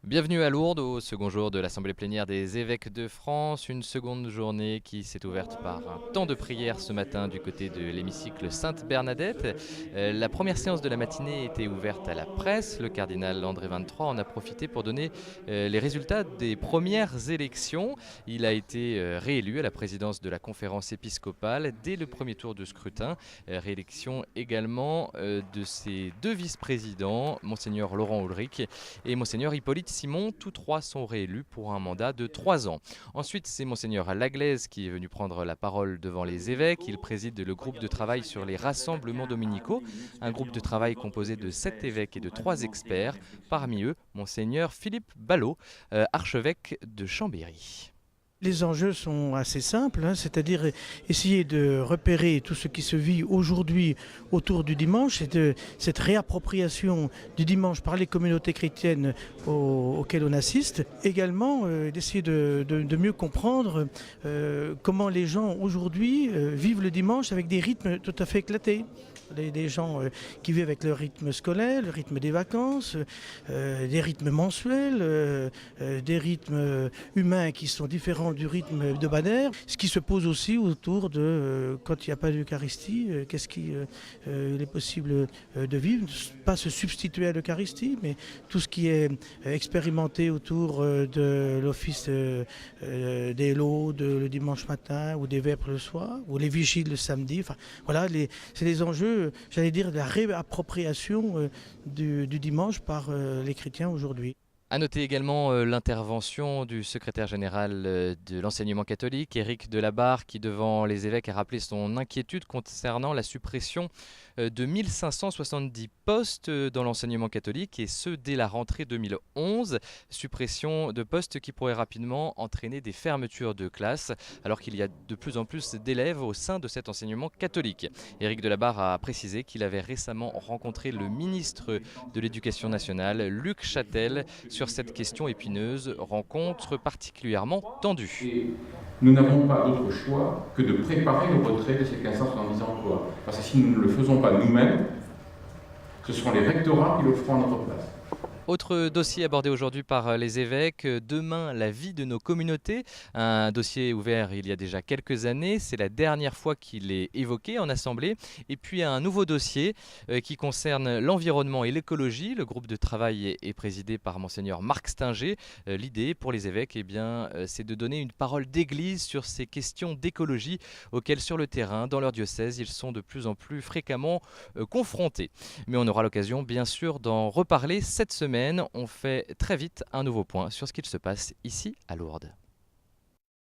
Bienvenue à Lourdes, au second jour de l'Assemblée plénière des évêques de France. Une seconde journée qui s'est ouverte par un temps de prière ce matin du côté de l'hémicycle Sainte-Bernadette. La première séance de la matinée était ouverte à la presse. Le cardinal André XXIII en a profité pour donner les résultats des premières élections. Il a été réélu à la présidence de la conférence épiscopale dès le premier tour de scrutin. Réélection également de ses deux vice-présidents, Monseigneur Laurent Ulrich et Monseigneur Hippolyte Simon. Tous trois sont réélus pour un mandat de 3 ans. Ensuite, c'est Monseigneur Laglaise qui est venu prendre la parole devant les évêques. Il préside le groupe de travail sur les rassemblements dominicaux, un groupe de travail composé de 7 évêques et de 3 experts, parmi eux Monseigneur Philippe Ballot, archevêque de Chambéry. Les enjeux sont assez simples, c'est-à-dire essayer de repérer tout ce qui se vit aujourd'hui autour du dimanche, et de cette réappropriation du dimanche par les communautés chrétiennes auxquelles on assiste. Également, d'essayer de mieux comprendre comment les gens aujourd'hui vivent le dimanche avec des rythmes tout à fait éclatés. Des gens qui vivent avec le rythme scolaire, le rythme des vacances, des rythmes mensuels, des rythmes humains qui sont différents du rythme hebdomadaire. Ce qui se pose aussi autour de quand il n'y a pas d'Eucharistie, qu'est-ce qu'il est possible de vivre, pas se substituer à l'Eucharistie, mais tout ce qui est expérimenté autour de l'office des lots le dimanche matin, ou des vêpres le soir, ou les vigiles le samedi. Enfin, voilà, c'est les enjeux, j'allais dire, de la réappropriation du dimanche par les chrétiens aujourd'hui. À noter également l'intervention du secrétaire général de l'enseignement catholique, Éric Delabarre, qui devant les évêques a rappelé son inquiétude concernant la suppression de 1570 postes dans l'enseignement catholique, et ce dès la rentrée 2011. Suppression de postes qui pourrait rapidement entraîner des fermetures de classes, alors qu'il y a de plus en plus d'élèves au sein de cet enseignement catholique. Éric Delabarre a précisé qu'il avait récemment rencontré le ministre de l'Éducation nationale, Luc Châtel, sur cette question épineuse, rencontre particulièrement tendue. Et nous n'avons pas d'autre choix que de préparer le retrait de ces 1570 emplois. Parce que si nous ne le faisons pas nous-mêmes, ce seront les rectorats qui le feront à notre place. Autre dossier abordé aujourd'hui par les évêques, demain la vie de nos communautés, un dossier ouvert il y a déjà quelques années, c'est la dernière fois qu'il est évoqué en assemblée. Et puis un nouveau dossier qui concerne l'environnement et l'écologie. Le groupe de travail est présidé par Monseigneur Marc Stinger. L'idée pour les évêques, c'est de donner une parole d'église sur ces questions d'écologie auxquelles sur le terrain, dans leur diocèse, ils sont de plus en plus fréquemment confrontés. Mais on aura l'occasion bien sûr d'en reparler cette semaine. On fait très vite un nouveau point sur ce qu'il se passe ici à Lourdes.